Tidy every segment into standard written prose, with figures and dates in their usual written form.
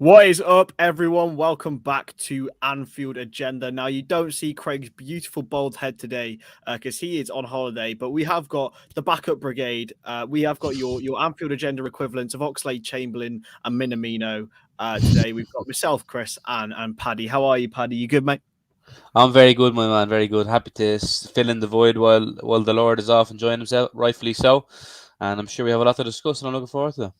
What is up, everyone? Welcome back to Anfield Agenda. Now, you don't see Craig's beautiful bald head today because he is on holiday, but we have got the backup brigade. We have got your Anfield Agenda equivalents of Oxlade-Chamberlain and Minamino. Today, we've got myself, Chris, and Paddy. How are you, Paddy? You good, mate? I'm very good, my man. Very good. Happy to fill in the void while the Lord is off enjoying himself, rightfully so. And I'm sure we have a lot to discuss, and I'm looking forward to it.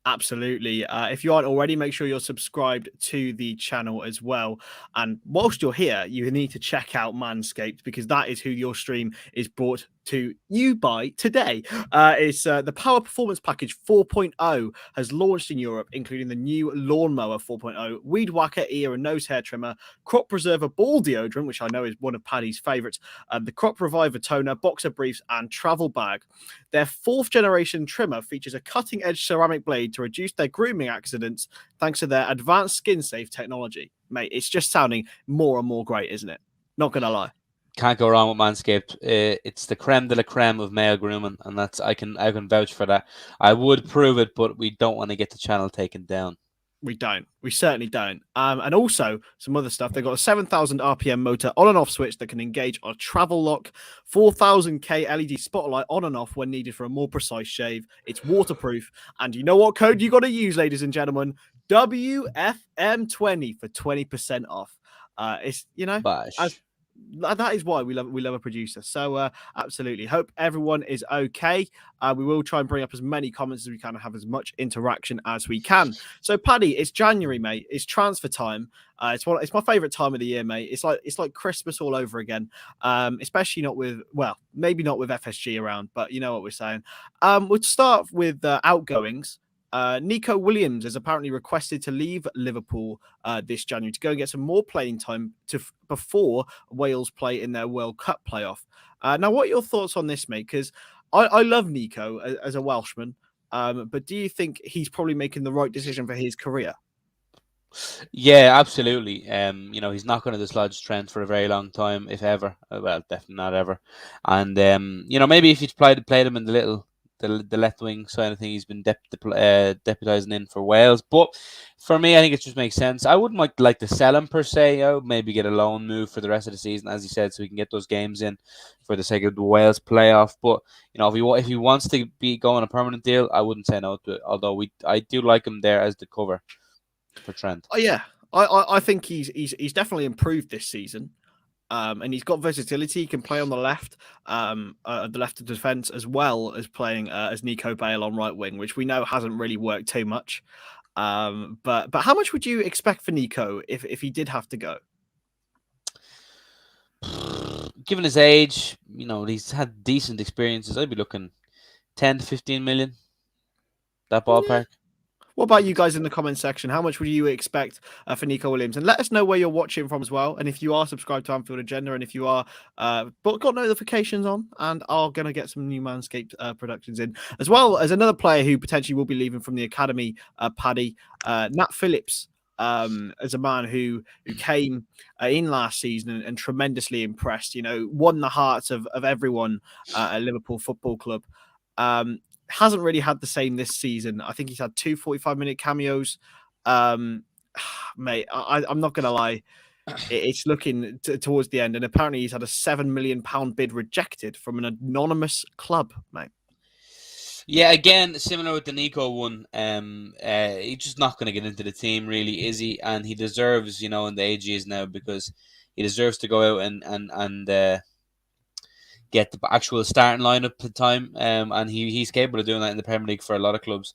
Absolutely. If you aren't already, make sure you're subscribed to the channel as well. And whilst you're here, you need to check out Manscaped because that is who your stream is brought to you by today. It's the Power Performance Package 4.0 has launched in Europe, including the new Lawnmower 4.0, Weed Whacker ear and nose hair trimmer, Crop Preserver ball deodorant, which I know is one of Paddy's favourites, the Crop Reviver toner, boxer briefs, and travel bag. Their fourth generation trimmer features a cutting edge ceramic blade to reduce their grooming accidents thanks to their advanced skin safe technology. Mate, it's just sounding more and more great, isn't it? Not going to lie. Can't go wrong with Manscaped. It's the creme de la creme of male grooming, and that's I can vouch for that. I would prove it, but we don't want to get the channel taken down. We don't. We certainly don't. And also some other stuff. They've got a 7,000 RPM motor on and off switch that can engage on a travel lock, 4,000K LED spotlight on and off when needed for a more precise shave. It's waterproof. And you know what code you got to use, ladies and gentlemen? WFM20 for 20% off. It's, Bash. that is why we love a producer. So absolutely hope everyone is okay. We will try and bring up as many comments as we can and have as much interaction as we can. So Paddy, it's January, mate. It's transfer time. It's my favorite time of the year, mate. It's like Christmas all over again. Especially not with, well, maybe not with FSG around, but you know what we're saying. We'll start with outgoings. Neco Williams is apparently requested to leave Liverpool this January to go and get some more playing time before Wales play in their World Cup playoff. Now, what are your thoughts on this, mate? Because I love Neco as a Welshman, but do you think he's probably making the right decision for his career? Yeah, absolutely. He's not going to dislodge Trent for a very long time, if ever. Well, definitely not ever. And maybe if he'd played him in the left wing side of thing, he's been deputising in for Wales. But for me, I think it just makes sense. I wouldn't like to sell him per se. I would maybe get a loan move for the rest of the season, as he said, so we can get those games in for the sake of the Wales playoff. But if he wants to be going a permanent deal, I wouldn't say no to it. Although I do like him there as the cover for Trent. Oh yeah, I think he's definitely improved this season. And he's got versatility. He can play on the left of defence, as well as playing as Nico Bale on right wing, which we know hasn't really worked too much. But how much would you expect for Nico if he did have to go? Given his age, he's had decent experiences. I'd be looking 10 to 15 million. That ballpark. Yeah. What about you guys in the comment section? How much would you expect for Neco Williams? And let us know where you're watching from as well. And if you are subscribed to Anfield Agenda, and if you are but got notifications on and are going to get some new Manscaped productions in, as well as another player who potentially will be leaving from the academy, Paddy, Nat Phillips, as a man who came in last season and tremendously impressed, won the hearts of everyone at Liverpool Football Club. Hasn't really had the same this season. I think he's had 2 45-minute cameos. Mate, I'm not going to lie. It's looking towards the end. And apparently he's had a £7 million bid rejected from an anonymous club, mate. Yeah, again, similar with the Nico one. He's just not going to get into the team, really, is he? And he deserves, in the age he is now, because he deserves to go out and get the actual starting lineup time, and he's capable of doing that in the Premier League for a lot of clubs.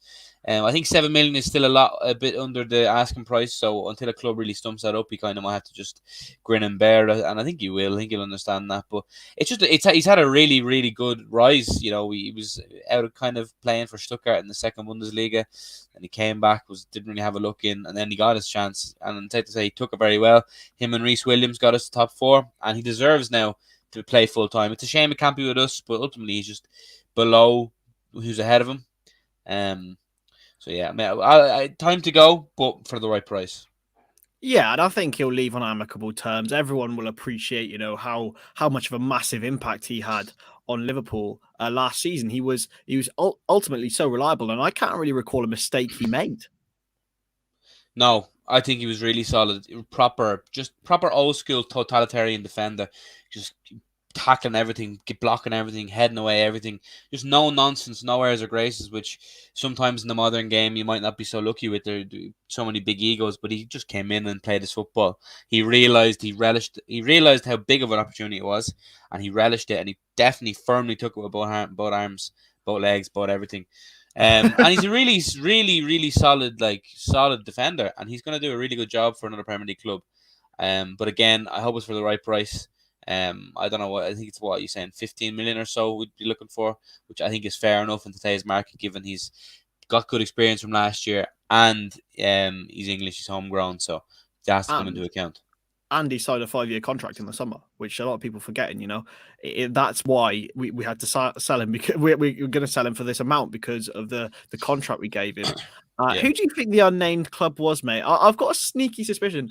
I think 7 million is still a bit under the asking price. So until a club really stumps that up, he kind of might have to just grin and bear it. And I think he will. I think he'll understand that. But he's had a really, really good rise. He was out of kind of playing for Stuttgart in the second Bundesliga, and he came back, didn't really have a look in, and then he got his chance. And I'm safe to say he took it very well. Him and Reece Williams got us to top 4, and he deserves now to play full time. It's a shame it can't be with us, but ultimately he's just below who's ahead of him. So yeah, time to go, but for the right price. Yeah, and I think he'll leave on amicable terms. Everyone will appreciate, how much of a massive impact he had on Liverpool last season. He was ultimately so reliable, and I can't really recall a mistake he made. No, I think he was really solid. Proper old school totalitarian defender. Just tackling everything, blocking everything, heading away everything. Just no nonsense, no airs or graces, which sometimes in the modern game you might not be so lucky with. There so many big egos, but he just came in and played his football. He realized how big of an opportunity it was, and he relished it, and he definitely firmly took it with both arms, both legs, both everything. And he's a really solid, solid defender, and he's going to do a really good job for another Premier League club. But again, I hope it's for the right price. I don't know what I think it's what you're saying, 15 million or so we'd be looking for, which I think is fair enough in today's market, given he's got good experience from last year and he's English, he's homegrown, so that has to come into And account. Andy signed a 5-year contract in the summer, which a lot of people forgetting. That's why we had to sell him, because we're going to sell him for this amount because of the contract we gave him. Yeah. Who do you think the unnamed club was, mate? I've got a sneaky suspicion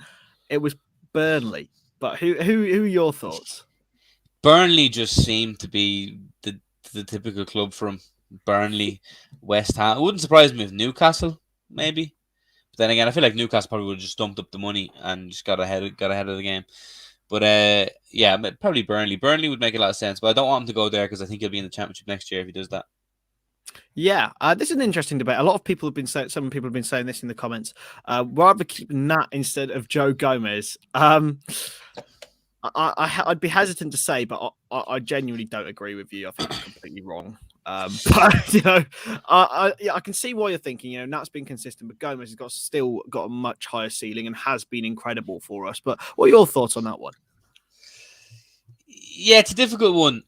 it was Burnley. But who are your thoughts? Burnley just seemed to be the typical club from Burnley, West Ham. It wouldn't surprise me if Newcastle, maybe. But then again, I feel like Newcastle probably would have just dumped up the money and just got ahead of the game. But yeah, probably Burnley. Burnley would make a lot of sense, but I don't want him to go there because I think he'll be in the Championship next year if he does that. Yeah, this is an interesting debate. A lot of people have been saying, some people have been saying this in the comments. Rather keep Nat instead of Joe Gomez. I'd be hesitant to say, but I genuinely don't agree with you. I think you're completely wrong. But I can see why you're thinking. Nat's been consistent, but Gomez has still got a much higher ceiling and has been incredible for us. But what are your thoughts on that one? Yeah, it's a difficult one.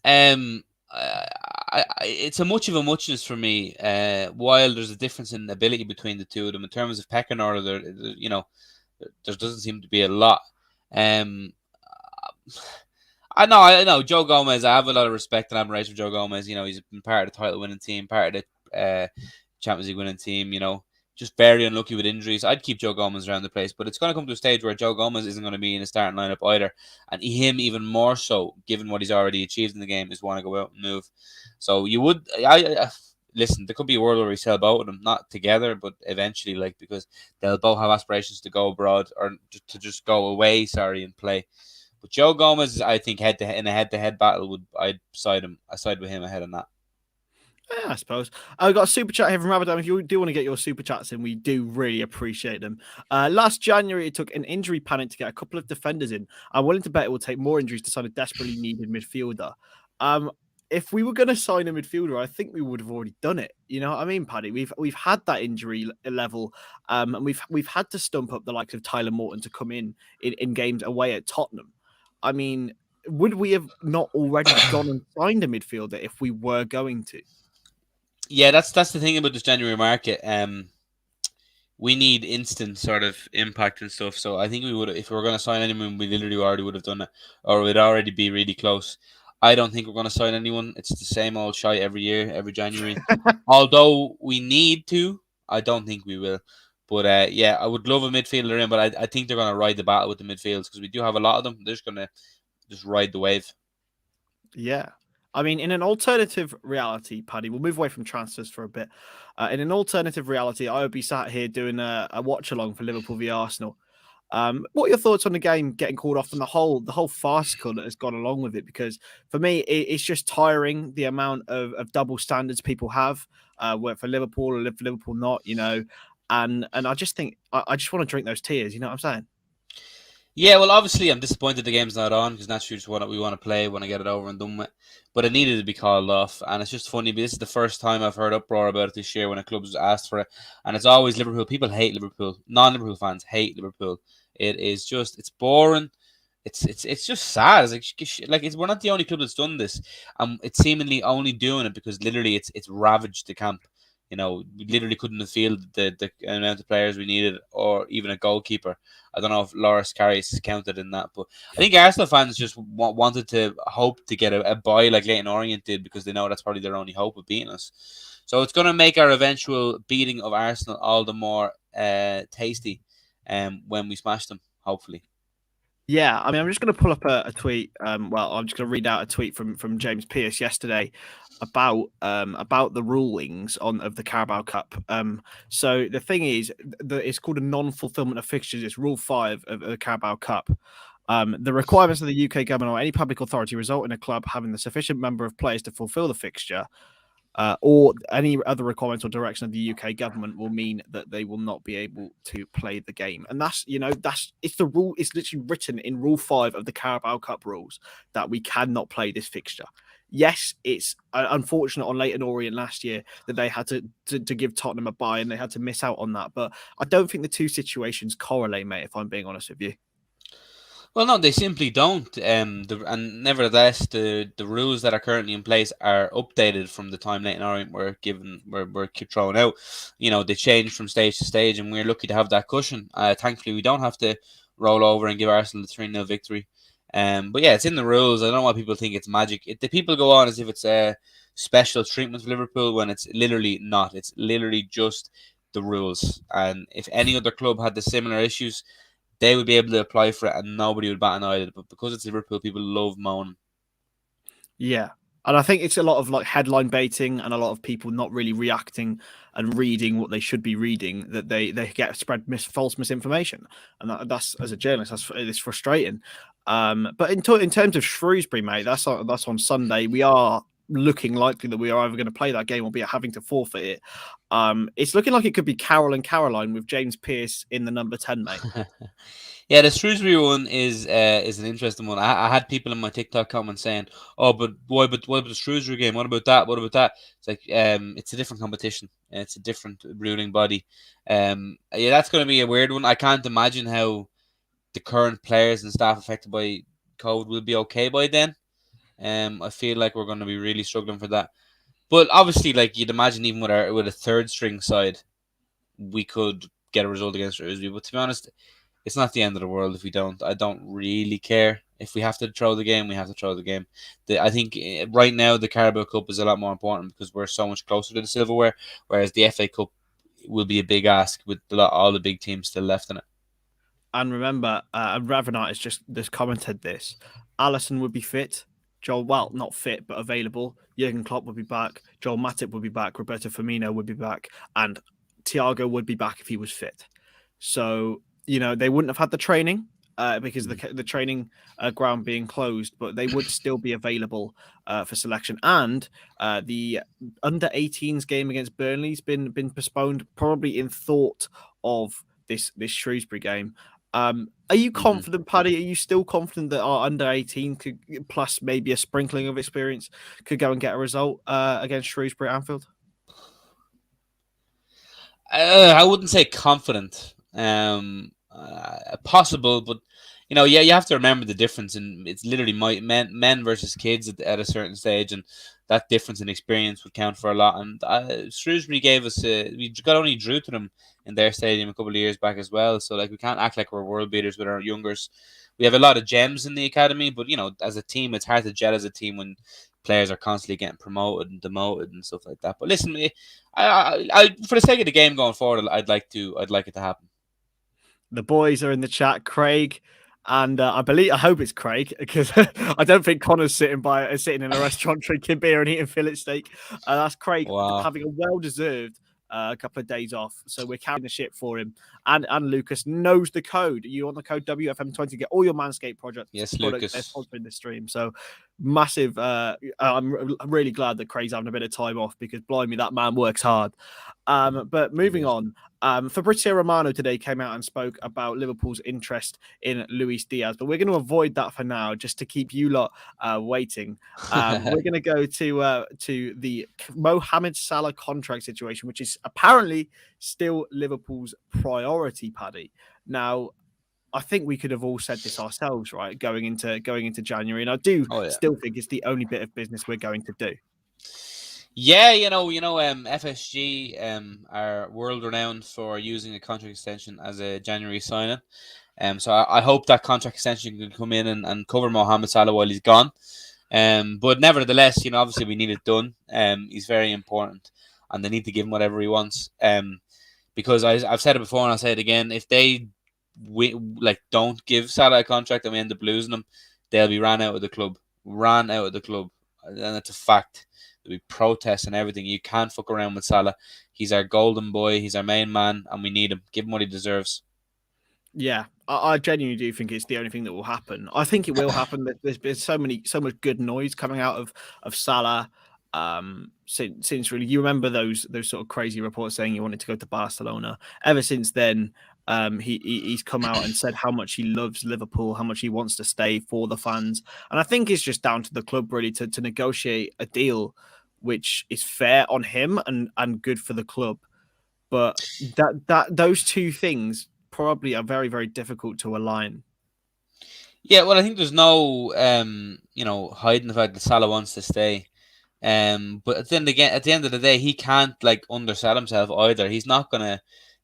It's a much of a muchness for me. While there's a difference in ability between the two of them in terms of pecking order, there doesn't seem to be a lot. I know Joe Gomez. I have a lot of respect and admiration for Joe Gomez. He's been part of the title winning team, part of the Champions League winning team. Just very unlucky with injuries. I'd keep Joe Gomez around the place, but it's going to come to a stage where Joe Gomez isn't going to be in the starting lineup either, and him even more so, given what he's already achieved in the game, is want to go out and move. So you would, listen. There could be a world where we sell both of them, not together, but eventually, because they'll both have aspirations to go abroad or to just go away. And play. But Joe Gomez, I think in a head-to-head battle, I'd side with him ahead of that. Yeah, I suppose. I've got a super chat here from Ramadan. If you do want to get your super chats in, we do really appreciate them. Last January, it took an injury panic to get a couple of defenders in. I'm willing to bet it will take more injuries to sign a desperately needed midfielder. If we were going to sign a midfielder, I think we would have already done it. You know what I mean, Paddy? We've had that injury level, and we've had to stump up the likes of Tyler Morton to come in games away at Tottenham. I mean, would we have not already gone and signed a midfielder if we were going to? Yeah, that's the thing about this January market. We need instant sort of impact and stuff. So I think we would, if we were going to sign anyone, we literally already would have done it, or we'd already be really close. I don't think we're going to sign anyone. It's the same old shite every year, every January. Although we need to, I don't think we will. But yeah, I would love a midfielder in, but I think they're going to ride the battle with the midfields because we do have a lot of them. They're just going to just ride the wave. Yeah. I mean, in an alternative reality, Paddy, we'll move away from transfers for a bit. In an alternative reality, I would be sat here doing a watch along for Liverpool v Arsenal. What are your thoughts on the game getting called off and the whole farcical that has gone along with it? Because for me, it's just tiring the amount of double standards people have, where for Liverpool or for Liverpool not, and I just think I just want to drink those tears. You know what I'm saying? Yeah, well, obviously, I'm disappointed the game's not on because naturally, just what we want to play, want to get it over and done with. But it needed to be called off, and it's just funny. But this is the first time I've heard uproar about it this year when a club was asked for it, and it's always Liverpool. People hate Liverpool. Non-Liverpool fans hate Liverpool. It is just, it's boring. It's just sad. We're not the only club that's done this. It's seemingly only doing it because literally it's ravaged the camp. We literally couldn't have fielded the amount of players we needed, or even a goalkeeper. I don't know if Loris Karius counted in that, but I think Arsenal fans just wanted to hope to get a bye like Leyton Orient did because they know that's probably their only hope of beating us. So it's going to make our eventual beating of Arsenal all the more tasty when we smash them, hopefully. Yeah, I mean, I'm just going to pull up a tweet. Well, I'm just going to read out a tweet from James Pearce yesterday about the rulings on of the Carabao Cup. So the thing is, it's called a non-fulfillment of fixtures. It's Rule 5 of the Carabao Cup. The requirements of the UK government or any public authority result in a club having the sufficient number of players to fulfil the fixture, or any other requirements or direction of the UK government will mean that they will not be able to play the game. And it's the rule. It's literally written in Rule 5 of the Carabao Cup rules that we cannot play this fixture. Yes, it's unfortunate on Leyton Orient last year that they had to give Tottenham a bye and they had to miss out on that. But I don't think the two situations correlate, mate, if I'm being honest with you. Well, no, they simply don't. And nevertheless, the rules that are currently in place are updated from the time Leighton Orient were thrown out. You know, they change from stage to stage, and we're lucky to have that cushion. Thankfully, we don't have to roll over and give Arsenal the 3-0 victory. But yeah, it's in the rules. I don't know why people think it's magic. The people go on as if it's a special treatment for Liverpool when it's literally not. It's literally just the rules. And if any other club had the similar issues, they would be able to apply for it and nobody would bat an eyelid. But because it's Liverpool, people love moaning. Yeah. And I think it's a lot of like headline baiting and a lot of people not really reacting and reading what they should be reading, that they get spread false misinformation. And that's, as a journalist, it's frustrating. But in terms of Shrewsbury, mate, that's on Sunday. We are looking likely that we are either going to play that game or be having to forfeit it. It's looking like it could be Carol and Caroline with James Pearce in the number 10, mate. Yeah, the Shrewsbury one is an interesting one. I had people in my TikTok comments saying, "Oh, but why? But what about the Shrewsbury game? What about that? What about that?" It's like it's a different competition. It's a different ruling body. Yeah, that's going to be a weird one. I can't imagine how the current players and staff affected by COVID will be okay by then. I feel like we're going to be really struggling for that. But obviously, like you'd imagine, even with a third string side, we could get a result against Shrewsbury. But to be honest, it's not the end of the world if we don't. I don't really care. If we have to throw the game, we have to throw the game. I think right now the Carabao Cup is a lot more important because we're so much closer to the silverware, whereas the FA Cup will be a big ask with all the big teams still left in it. And remember, Ravenite has just commented this. Allison would be fit. Joel, well, not fit, but available. Jurgen Klopp would be back. Joel Matip would be back. Roberto Firmino would be back. And Thiago would be back if he was fit. So, they wouldn't have had the training because the training ground being closed, but they would still be available for selection. And the under-18s game against Burnley's been postponed, probably in thought of this Shrewsbury game. Are you confident, Paddy? Are you still confident that our under-18 could, plus maybe a sprinkling of experience, could go and get a result against Shrewsbury at Anfield? I wouldn't say confident. Possible, but you have to remember the difference, and it's literally men versus kids at a certain stage, and that difference in experience would count for a lot. And Shrewsbury gave us we got only drew to them in their stadium a couple of years back as well. So like we can't act like we're world beaters with our youngers. We have a lot of gems in the academy, but as a team, it's hard to gel as a team when players are constantly getting promoted and demoted and stuff like that. But listen, I for the sake of the game going forward, I'd like it to happen. The boys are in the chat, Craig, and I hope it's Craig, because I don't think Connor's sitting in a restaurant drinking beer and eating fillet steak. That's Craig having a well-deserved couple of days off, so we're carrying the ship for him. And Lucas knows the code. You want the code WFM20 to get all your Manscaped products. Yes, Lucas. Sponsoring the stream. So massive. I'm really glad that Craig's having a bit of time off, because blimey, that man works hard. But moving on. Fabrizio Romano today came out and spoke about Liverpool's interest in Luis Diaz, but we're going to avoid that for now, just to keep you lot waiting. We're going to go to the Mohamed Salah contract situation, which is apparently still Liverpool's priority, Paddy. Now, I think we could have all said this ourselves, right? Going into January, and I do still think it's the only bit of business we're going to do. Yeah, FSG are world renowned for using a contract extension as a January signing. So I hope that contract extension can come in and cover Mohamed Salah while he's gone. But nevertheless, obviously we need it done. He's very important, and they need to give him whatever he wants. Because I've said it before and I'll say it again. If they don't give Salah a contract and we end up losing him, they'll be ran out of the club. Ran out of the club. And that's a fact. There'll be protests and everything. You can't fuck around with Salah. He's our golden boy. He's our main man, and we need him. Give him what he deserves. Yeah, I genuinely do think it's the only thing that will happen. I think it will happen. There's been so much good noise coming out of Salah. Since really, you remember those sort of crazy reports saying he wanted to go to Barcelona. Ever since then, he's come out and said how much he loves Liverpool, how much he wants to stay for the fans, and I think it's just down to the club really to negotiate a deal which is fair on him and good for the club. But those two things probably are very, very difficult to align. Yeah, well, I think there's no hiding the fact that Salah wants to stay. But then again, at the end of the day, he can't undersell himself either. He's not gonna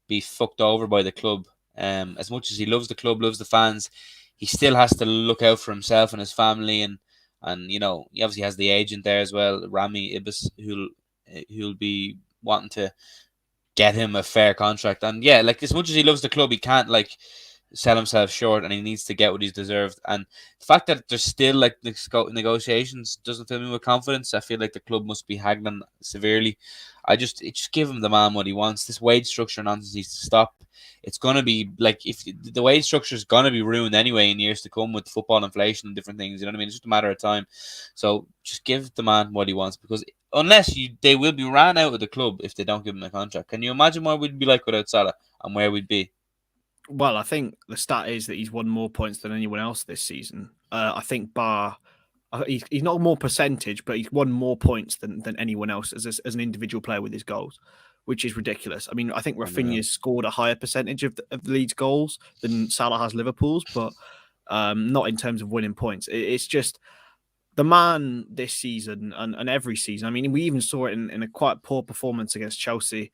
be fucked over by the club. As much as he loves the club, loves the fans, he still has to look out for himself and his family, and he obviously has the agent there as well, Rami Ibis, who'll be wanting to get him a fair contract. And yeah, as much as he loves the club, he can't sell himself short, and he needs to get what he's deserved. And the fact that there's still negotiations doesn't fill me with confidence. I feel like the club must be haggling severely. Just give him the man what he wants. This wage structure nonsense needs to stop. It's gonna be if the wage structure is gonna be ruined anyway in years to come with football inflation and different things. You know what I mean? It's just a matter of time. So just give the man what he wants, because unless they will be ran out of the club if they don't give him a contract. Can you imagine what we'd be like without Salah and where we'd be? Well, I think the stat is that he's won more points than anyone else this season. I think he's not more percentage, but he's won more points than anyone else as an individual player with his goals, which is ridiculous. I mean, I think Rafinha's scored a higher percentage of the Leeds goals than Salah has Liverpool's, but not in terms of winning points. It's just the man this season and every season. I mean, we even saw it in a quite poor performance against Chelsea.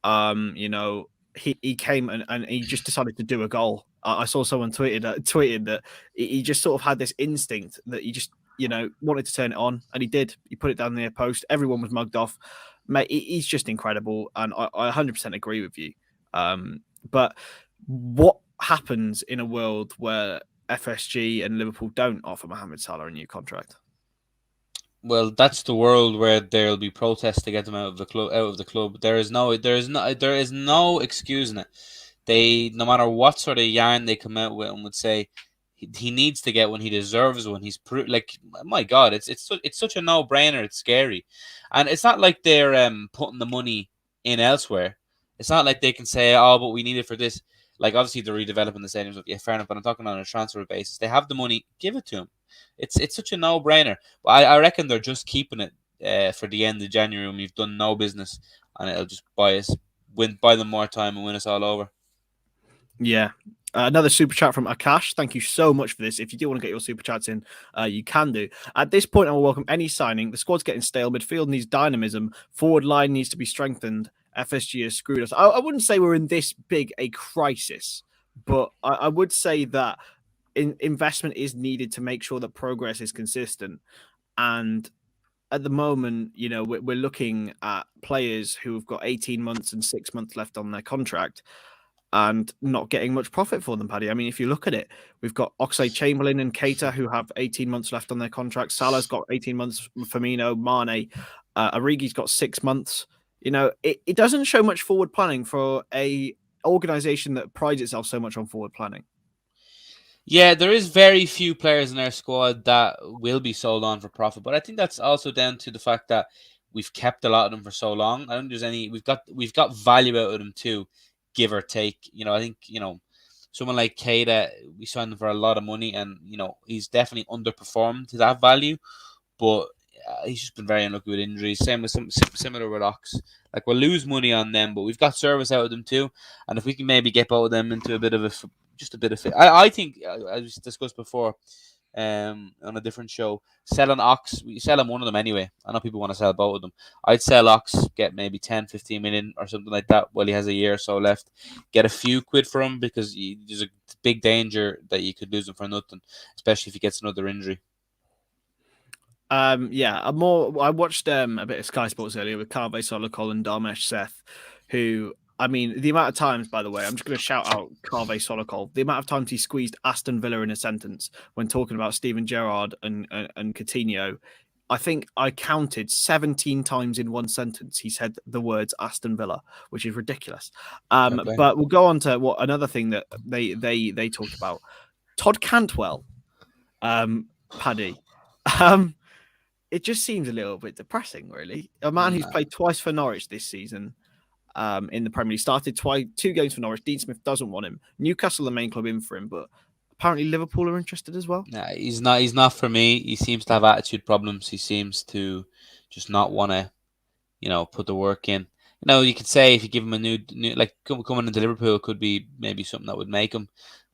You know, he came and he just decided to do a goal. I saw someone tweeted that he just sort of had this instinct that he just wanted to turn it on, and he did. He put it down near post. Everyone was mugged off. Mate, he's just incredible, and I 100% agree with you. But what happens in a world where FSG and Liverpool don't offer Mohamed Salah a new contract? Well, that's the world where there'll be protests to get them out of the club. Out of the club, there is no excusing it. They, no matter what sort of yarn they come out with, and would say he needs to get when he deserves when he's my God, it's such a no brainer. It's scary, and it's not like they're putting the money in elsewhere. It's not like they can say, oh, but we need it for this. Obviously they're redeveloping the stadiums. Yeah, fair enough. But I'm talking on a transfer basis. They have the money, give it to them. It's such a no brainer. But I reckon they're just keeping it for the end of January when we've done no business, and it'll just buy them more time and win us all over. Yeah. Another super chat from Akash. Thank you so much for this. If you do want to get your super chats in, you can do. At this point, I will welcome any signing. The squad's getting stale. Midfield needs dynamism. Forward line needs to be strengthened. FSG has screwed us. I wouldn't say we're in this big a crisis, but I would say that investment is needed to make sure that progress is consistent. And at the moment, we're looking at players who have got 18 months and 6 months left on their contract and not getting much profit for them, Paddy. I mean, if you look at it, we've got Oxlade-Chamberlain and Keita who have 18 months left on their contract. Salah's got 18 months, Firmino, Mane, Origi's got 6 months. It doesn't show much forward planning for a organization that prides itself so much on forward planning. Yeah, there is very few players in our squad that will be sold on for profit, but I think that's also down to the fact that we've kept a lot of them for so long. I don't think there's any. We've got value out of them too, give or take. I think someone like Keita, we signed him for a lot of money, and he's definitely underperformed to that value, but he's just been very unlucky with injuries. Same with similar with Ox. We'll lose money on them, but we've got service out of them too, and if we can maybe get both of them into a bit of fit. I think, as we discussed before on a different show, selling Ox, we sell him one of them anyway. I know people want to sell both of them. I'd sell Ox, get maybe 10, 15 million or something like that while he has a year or so left. Get a few quid for him, because there's a big danger that you could lose him for nothing, especially if he gets another injury. I watched a bit of Sky Sports earlier with Carve Solokol and Darmesh Seth, who I mean, the amount of times, by the way, I'm just going to shout out Kaveh Solokov. The amount of times he squeezed Aston Villa in a sentence when talking about Steven Gerrard and Coutinho. I think I counted 17 times in one sentence he said the words Aston Villa, which is ridiculous. Okay. But we'll go on to what another thing that they talked about. Todd Cantwell, Paddy. It just seems a little bit depressing, really. A man who's played twice for Norwich this season. In the Premier League, started 2 games for Norwich. Dean Smith doesn't want him. Newcastle, the main club, in for him, but apparently Liverpool are interested as well. Nah, he's not. He's not for me. He seems to have attitude problems. He seems to just not want to, put the work in. You could say if you give him a new like coming into Liverpool could be maybe something that would make him.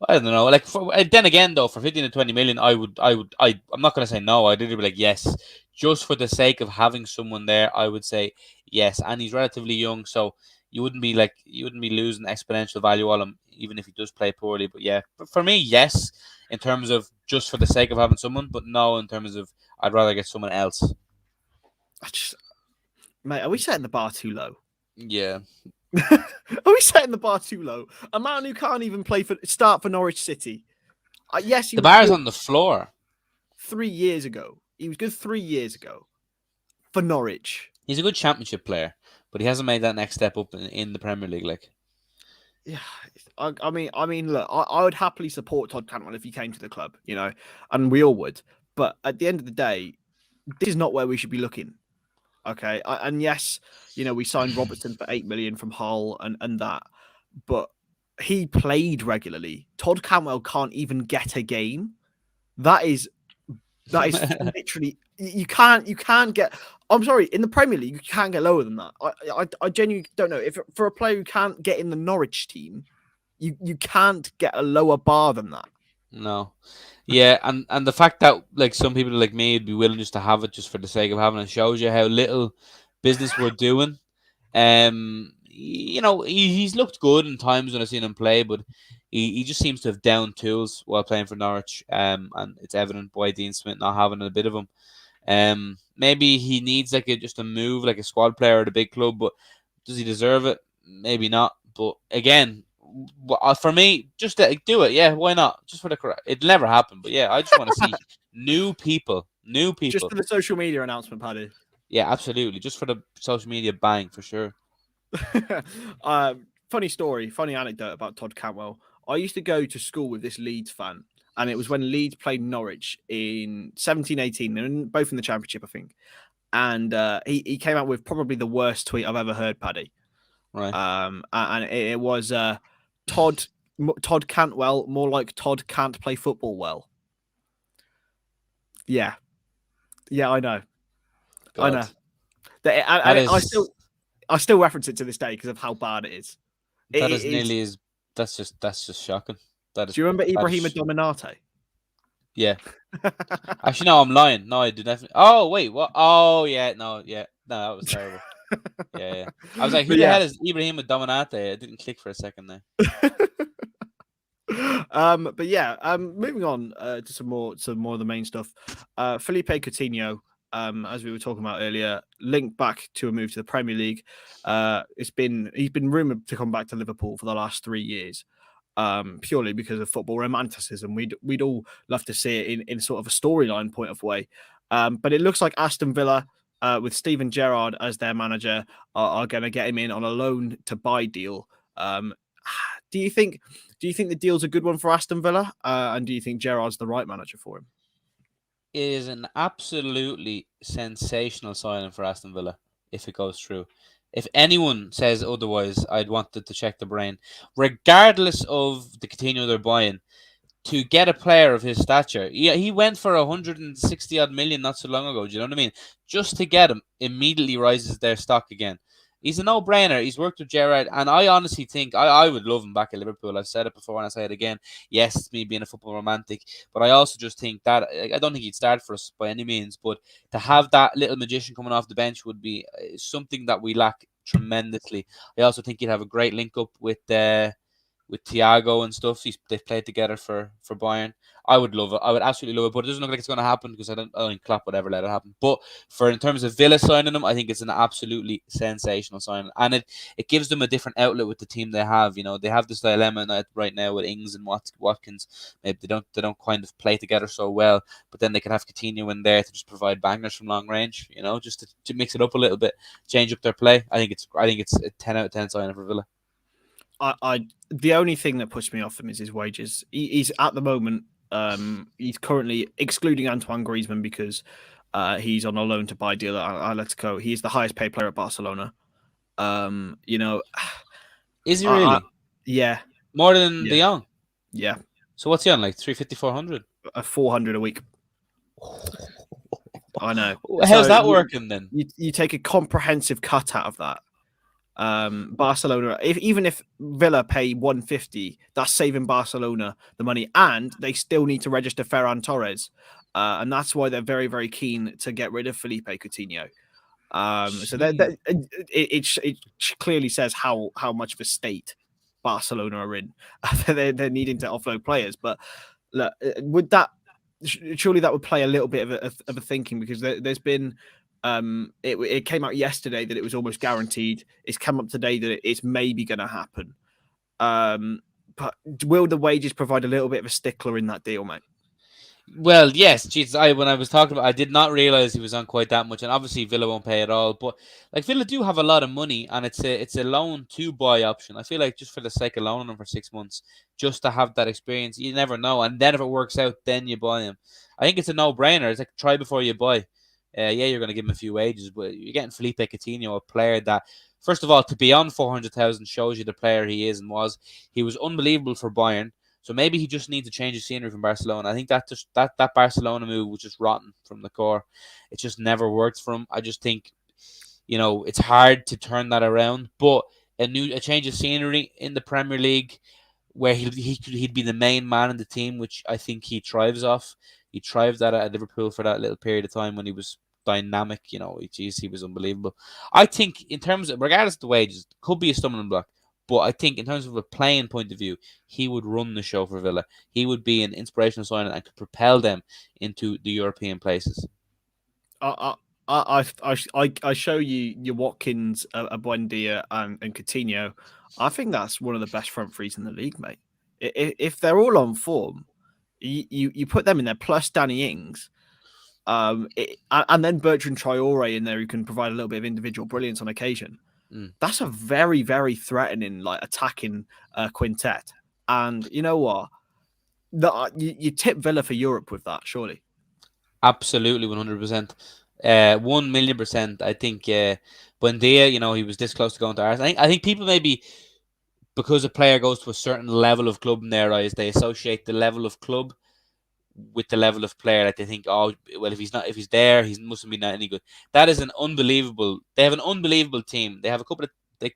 I don't know. Like then again, though, for 15 to 20 million, I'm not going to say no. I'd either be like yes, just for the sake of having someone there. I would say yes, and he's relatively young, so you wouldn't be losing exponential value on him, even if he does play poorly. But yeah, for me, yes, in terms of just for the sake of having someone, but no, in terms of I'd rather get someone else. Mate, are we setting the bar too low? Yeah. Are we setting the bar too low? A man who can't even start for Norwich City. Yes, the bar's on the floor. 3 years ago, he was good 3 years ago for Norwich. He's a good championship player, but he hasn't made that next step up in the Premier League. Like, yeah, I mean, look, I would happily support Todd Cantwell if he came to the club, and we all would. But at the end of the day, this is not where we should be looking. Okay, and yes, we signed Robertson for 8 million from Hull and that, but he played regularly. Todd Cantwell can't even get a game. That is literally you can't get. I'm sorry, in the Premier League you can't get lower than that. I genuinely don't know if for a player who can't get in the Norwich team, you can't get a lower bar than that. No. Yeah, and the fact that like some people like me would be willing just to have it just for the sake of having it shows you how little business we're doing. He's looked good in times when I've seen him play, but he just seems to have down tools while playing for Norwich. And it's evident by Dean Smith not having a bit of him. Maybe he needs just a move, like a squad player at a big club, but does he deserve it? Maybe not. But again, for me, just do it. Yeah, why not? Just for the correct. It'll never happen, but yeah, I just want to see new people. Just for the social media announcement, Paddy. Yeah, absolutely. Just for the social media bang, for sure. Funny story, funny anecdote about Todd Cantwell. I used to go to school with this Leeds fan, and it was when Leeds played Norwich in 17-18, and both in the Championship, I think. And he came out with probably the worst tweet I've ever heard, Paddy. Right. And it was Todd Cantwell, more like Todd can't play football well. Yeah, I know. God. I know. I still reference it to this day because of how bad it is. That's just shocking. Do you remember Ibrahima Dominate? Yeah. Actually, no, I'm lying. No, I do definitely. Oh wait, what? Oh yeah, no, that was terrible. Yeah. I was like, who the hell is Ibrahima Dominate? It didn't click for a second there. But yeah, moving on to some more of the main stuff. Felipe Coutinho, as we were talking about earlier, linked back to a move to the Premier League. He's been rumoured to come back to Liverpool for the last 3 years, purely because of football romanticism. We'd all love to see it in sort of a storyline point of way. But it looks like Aston Villa, with Steven Gerrard as their manager, are going to get him in on a loan to buy deal. Do you think the deal's a good one for Aston Villa? And do you think Gerrard's the right manager for him? It is an absolutely sensational signing for Aston Villa if it goes through. If anyone says otherwise, I'd want to check the brain. Regardless of the Coutinho they're buying, to get a player of his stature, he went for 160 odd million not so long ago. Do you know what I mean? Just to get him immediately rises their stock again. He's a no-brainer. He's worked with Gerrard, and I honestly think I would love him back at Liverpool. I've said it before and I say it again. Yes, it's me being a football romantic, but I also just think that I don't think he'd start for us by any means, but to have that little magician coming off the bench would be something that we lack tremendously. I also think he'd have a great link up with with Thiago and stuff. They've played together for Bayern. I would love it. I would absolutely love it, but it doesn't look like it's going to happen because I don't think Klopp would ever let it happen. But in terms of Villa signing them, I think it's an absolutely sensational signing, and it gives them a different outlet with the team they have. You know, they have this dilemma right now with Ings and Watkins. Maybe they don't kind of play together so well, but then they can have Coutinho in there to just provide bangers from long range. You know, just to mix it up a little bit, change up their play. I think it's a 10 out of 10 signing for Villa. The only thing that puts me off him is his wages. He's at the moment. He's currently excluding Antoine Griezmann because he's on a loan to buy deal at Atletico. He's the highest paid player at Barcelona. You know, is he really? Yeah, more than De Jong. Yeah. So what's he on? Like 350, 400? 400 a week. I know. How's that working then? You take a comprehensive cut out of that. Barcelona, even if Villa pay 150, that's saving Barcelona the money, and they still need to register Ferran Torres, and that's why they're very, very keen to get rid of Felipe Coutinho. So it clearly says how much of a state Barcelona are in. They're needing to offload players, but look, surely that would play a little bit of a thinking, because there's been. It came out yesterday that it was almost guaranteed. It's come up today that it's maybe going to happen. But will the wages provide a little bit of a stickler in that deal, mate? Well, yes. Jesus, when I was talking about, I did not realize he was on quite that much, and obviously Villa won't pay at all. But like Villa do have a lot of money, and it's a loan to buy option. I feel like just for the sake of loaning him for 6 months, just to have that experience, you never know. And then if it works out, then you buy him. I think it's a no-brainer. It's like try before you buy. Yeah, you're going to give him a few wages, but you're getting Felipe Coutinho, a player that, first of all, to be on 400,000 shows you the player he is and was. He was unbelievable for Bayern, so maybe he just needs to change the scenery from Barcelona. I think that Barcelona move was just rotten from the core. It just never worked for him. I just think, it's hard to turn that around. But a change of scenery in the Premier League, where he'd be the main man in the team, which I think he thrives off. He thrived at Liverpool for that little period of time when he was dynamic. He was unbelievable. I think in terms of, regardless of the wages, could be a stumbling block, but I think in terms of a playing point of view, he would run the show for Villa. He would be an inspirational signing and could propel them into the European places. I show you your Watkins, Buendia, and Coutinho. I think that's one of the best front threes in the league, mate. If they're all on form, you put them in there plus Danny Ings, and then Bertrand Traore in there, who can provide a little bit of individual brilliance on occasion. That's a very, very threatening, attacking quintet. And you know what? You tip Villa for Europe with that, surely. Absolutely, 100%. 1,000,000%. I think Buendia, he was this close to going to Arsenal. I think people maybe, because a player goes to a certain level of club in their eyes, they associate the level of club with the level of player. That they think, oh, well, if he's there, he mustn't be not any good. That is they have an unbelievable team. They have a couple of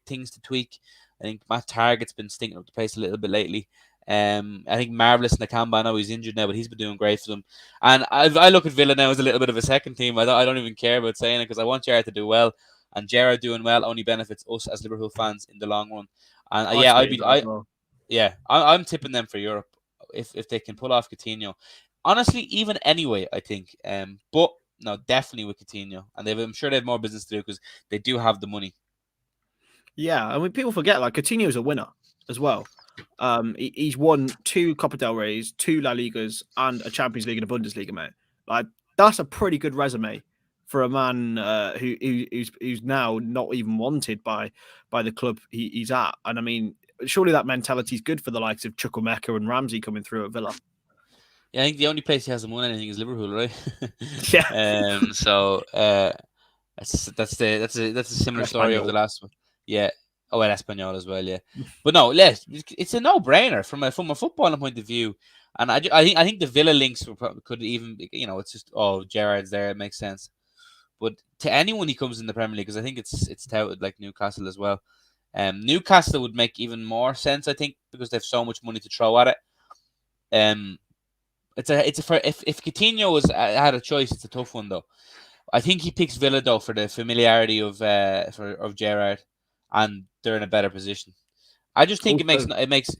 things to tweak. I think Matt Targett's been stinking up the pace a little bit lately. I think Marvelous Nakamba, I know he's injured now, but he's been doing great for them. And I look at Villa now as a little bit of a second team. I don't even care about saying it, because I want Gerrard to do well, and Gerrard doing well only benefits us as Liverpool fans in the long run. And I'm tipping them for Europe if they can pull off Coutinho. Honestly, even anyway, I think. But no, definitely with Coutinho, and I'm sure they have more business to do because they do have the money. Yeah, I mean, people forget Coutinho's a winner as well. He's won 2 Copa del Reys, 2 La Ligas, and a Champions League and a Bundesliga, mate. That's a pretty good resume for a man who's now not even wanted by the club he's at. And I mean, surely that mentality is good for the likes of Chukwuemeka and Ramsey coming through at Villa. Yeah, I think the only place he hasn't won anything is Liverpool, right? Yeah. So that's a similar story of the last one. Yeah. Oh, well, Espanyol as well, yeah. But no, it's a no-brainer from a footballing point of view. And I think the Villa links could even, it's just, Gerrard's there, it makes sense. But to anyone he comes in the Premier League, because I think it's touted like Newcastle as well. Newcastle would make even more sense, I think, because they have so much money to throw at it. If Coutinho had a choice, it's a tough one though. I think he picks Villa though for the familiarity of Gerrard, and they're in a better position. I just think Also,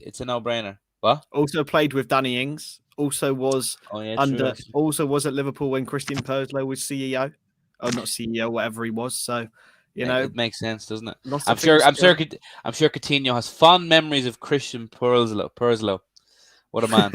it's a no-brainer. What? also played with Danny Ings. Oh yeah, true. Actually, Also was at Liverpool when Christian Perslow was CEO, or not CEO, whatever he was. So, it makes sense, doesn't it? lots I'm of sure. things I'm sure. to I'm sure Coutinho has fond memories of Christian Perslow. What a man.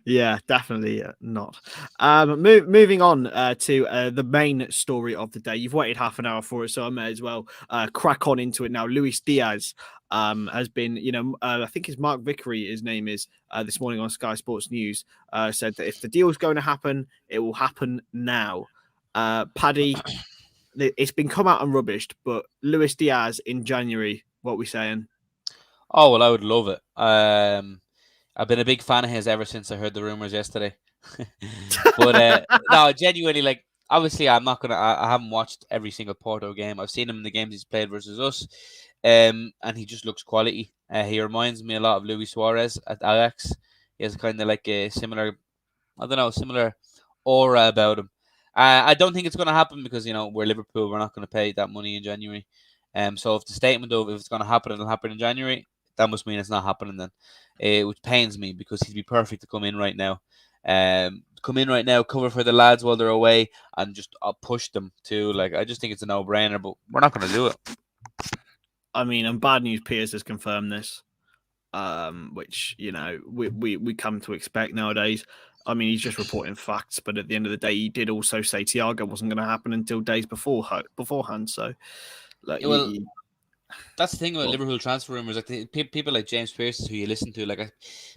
Yeah, definitely not. Moving on to the main story of the day. You've waited half an hour for it, so I may as well crack on into it now. Luis Diaz has been, I think his Mark Vickery, his name is, this morning on Sky Sports News, said that if the deal is going to happen, it will happen now. Paddy, it's been come out and rubbished, but Luis Diaz in January, what are we saying? Oh well, I would love it. I've been a big fan of his ever since I heard the rumors yesterday. But no, genuinely, like obviously, I'm not gonna. I haven't watched every single Porto game. I've seen him in the games he's played versus us, and he just looks quality. He reminds me a lot of Luis Suarez at Ajax. He has kind of like a similar, I don't know, similar aura about him. I don't think it's going to happen because we're Liverpool. We're not going to pay that money in January. So if the statement of if it's going to happen, it'll happen in January. That must mean it's not happening then. Which pains me because he'd be perfect to come in right now. Cover for the lads while they're away, and just push them to like. I just think it's a no-brainer, but we're not going to do it. I mean, and bad news, Piers has confirmed this. Which we come to expect nowadays. I mean, he's just reporting facts, but at the end of the day, he did also say Thiago wasn't going to happen until days beforehand. So, like, Yeah, well, that's the thing about well, Liverpool transfer rumors. Like people like James Pearce, who you listen to,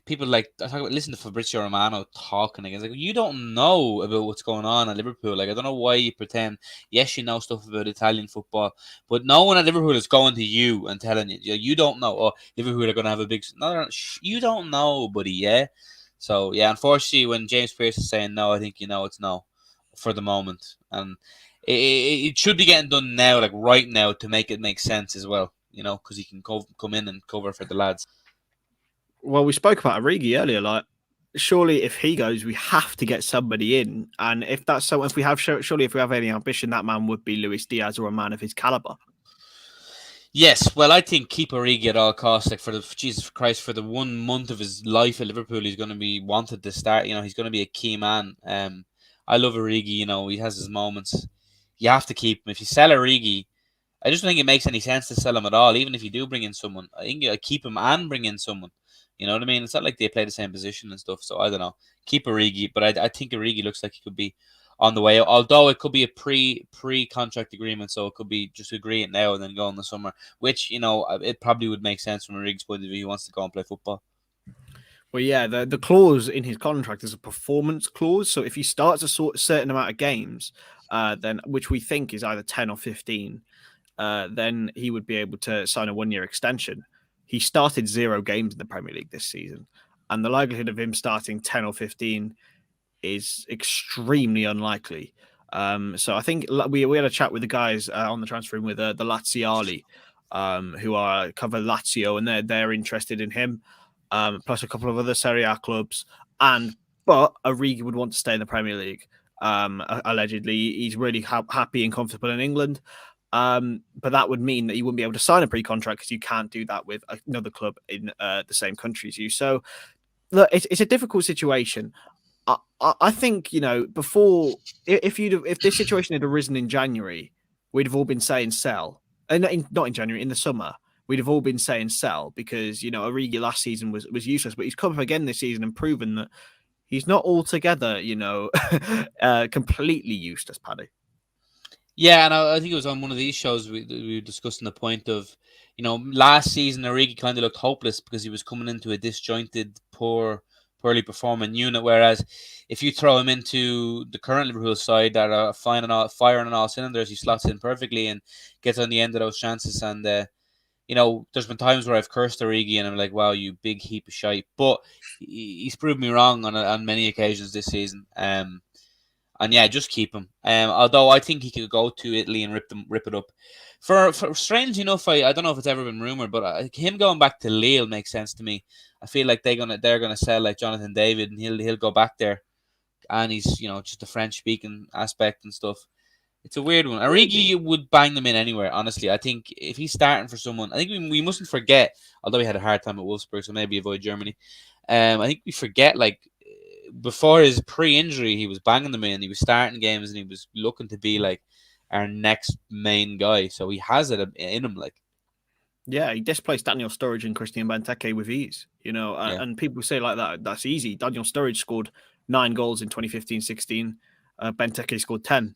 people like I talk about listen to Fabrizio Romano talking. Like, it's like you don't know about what's going on at Liverpool. Like I don't know why you pretend. Yes, you know stuff about Italian football, but no one at Liverpool is going to you and telling you. You don't know. Oh, Liverpool are going to have a big. No, you don't know, buddy. Yeah. So yeah, unfortunately, when James Pearce is saying no, I think it's no for the moment, and it should be getting done now, like right now, to make it make sense as well. Because he can come in and cover for the lads. well, we spoke about Origi earlier. Like, surely if he goes, we have to get somebody in, and if that's so, if we have surely if we have any ambition, that man would be Luis Diaz or a man of his caliber. Yes, well, I think keep Origi at all costs. Like for the Jesus Christ, for the 1 month of his life at Liverpool, he's going to be wanted to start. He's going to be a key man. I love Origi. He has his moments. You have to keep him. If you sell Origi, I just don't think it makes any sense to sell him at all. Even if you do bring in someone, I think you keep him and bring in someone. You know what I mean? It's not like they play the same position and stuff. So I don't know. Keep Origi, but I think Origi looks like he could be on the way. Although it could be a pre contract agreement, so it could be just agree it now and then go in the summer. Which it probably would make sense from Origi's point of view. He wants to go and play football. Well, yeah, the clause in his contract is a performance clause. So if he starts a certain amount of games, then which we think is either 10 or 15, then he would be able to sign a 1-year extension. He started 0 games in the Premier League this season, and the likelihood of him starting 10 or 15 is extremely unlikely. So I think we had a chat with the guys on the transfer room with the Laziali, who are cover Lazio, and they're interested in him, plus a couple of other Serie A clubs. But Origi would want to stay in the Premier League. Allegedly, he's really happy and comfortable in England. But that would mean that you wouldn't be able to sign a pre-contract because you can't do that with another club in the same country as you. So look, it's a difficult situation. I think before if this situation had arisen in January, we'd have all been saying sell, and not in January, in the summer. We'd have all been saying sell because Origi last season was useless, but he's come up again this season and proven that he's not altogether completely useless, Paddy. Yeah, and I think it was on one of these shows we were discussing the point of, last season Origi kind of looked hopeless because he was coming into a disjointed, poorly performing unit. Whereas if you throw him into the current Liverpool side that are firing on all cylinders, he slots in perfectly and gets on the end of those chances. And there's been times where I've cursed Origi and I'm like, "Wow, you big heap of shite," but he's proved me wrong on many occasions this season. And yeah, just keep him. Although I think he could go to Italy and rip it up. For strange enough, I don't know if it's ever been rumored, but him going back to Lille makes sense to me. I feel like they're gonna sell like Jonathan David, and he'll go back there, and he's just the French speaking aspect and stuff. It's a weird one. Origi would bang them in anywhere, honestly. I think if he's starting for someone, I think we mustn't forget, although he had a hard time at Wolfsburg, so maybe avoid Germany. I think we forget, like, before his pre-injury, he was banging them in. He was starting games, and he was looking to be, like, our next main guy. So he has it in him, like. Yeah, he displaced Daniel Sturridge and Christian Benteke with ease, Yeah. and people say like that's easy. Daniel Sturridge scored 9 goals in 2015-16. Benteke scored 10.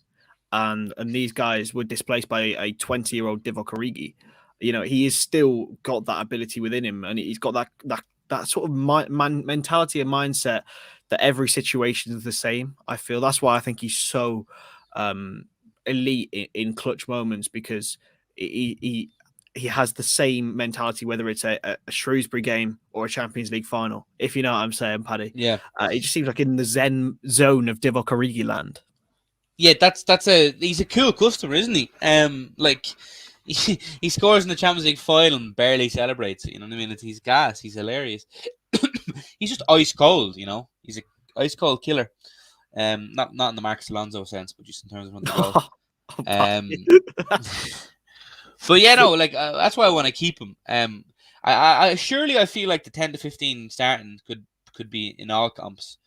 And these guys were displaced by a 20-year-old Divock Origi. He has still got that ability within him, and he's got that sort of mentality and mindset that every situation is the same. I feel that's why I think he's so elite in clutch moments, because he has the same mentality, whether it's a Shrewsbury game or a Champions League final, if you know what I'm saying, Paddy. Yeah. It just seems like in the zen zone of Divock Origi land. Yeah, he's a cool customer, isn't he? Like he scores in the Champions League final and barely celebrates it. You know what I mean? He's gas. He's hilarious. He's just ice cold. He's a ice cold killer. Not in the Marcus Alonso sense, but just in terms of on the ball. But yeah, no, like that's why I want to keep him. I feel like the 10 to 15 starting could be in all comps,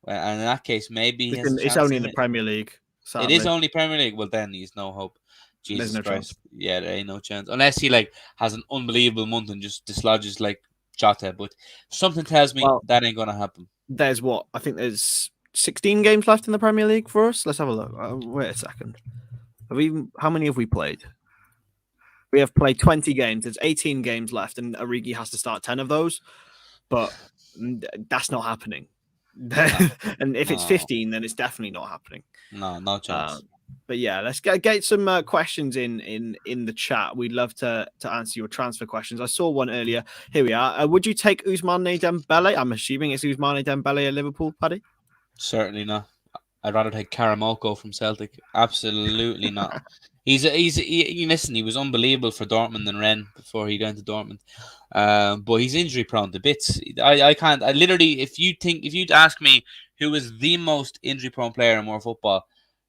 and in that case, maybe it's only in the Premier League. Sadly. It is only Premier League. Well, then he's no hope. Jesus Christ. Chance. Yeah, there ain't no chance. Unless he has an unbelievable month and just dislodges like Jota. But something tells me that ain't gonna happen. There's I think there's 16 games left in the Premier League for us. Let's have a look. Wait a second. How many have we played? We have played 20 games. There's 18 games left, and Origi has to start 10 of those. But that's not happening. And if it's 15, then it's definitely not happening. No chance. But yeah, let's get some questions in the chat. We'd love to answer your transfer questions. I saw one earlier. Here we are. Would you take Ousmane Dembele? I'm assuming it's Ousmane Dembele at Liverpool, Paddy? Certainly not. I'd rather take Karamoko from Celtic. Absolutely not. Listen, he was unbelievable for Dortmund and Rennes before he got into Dortmund. But he's injury prone to bits. I can't. I literally, if you'd ask me who is the most injury prone player in more football,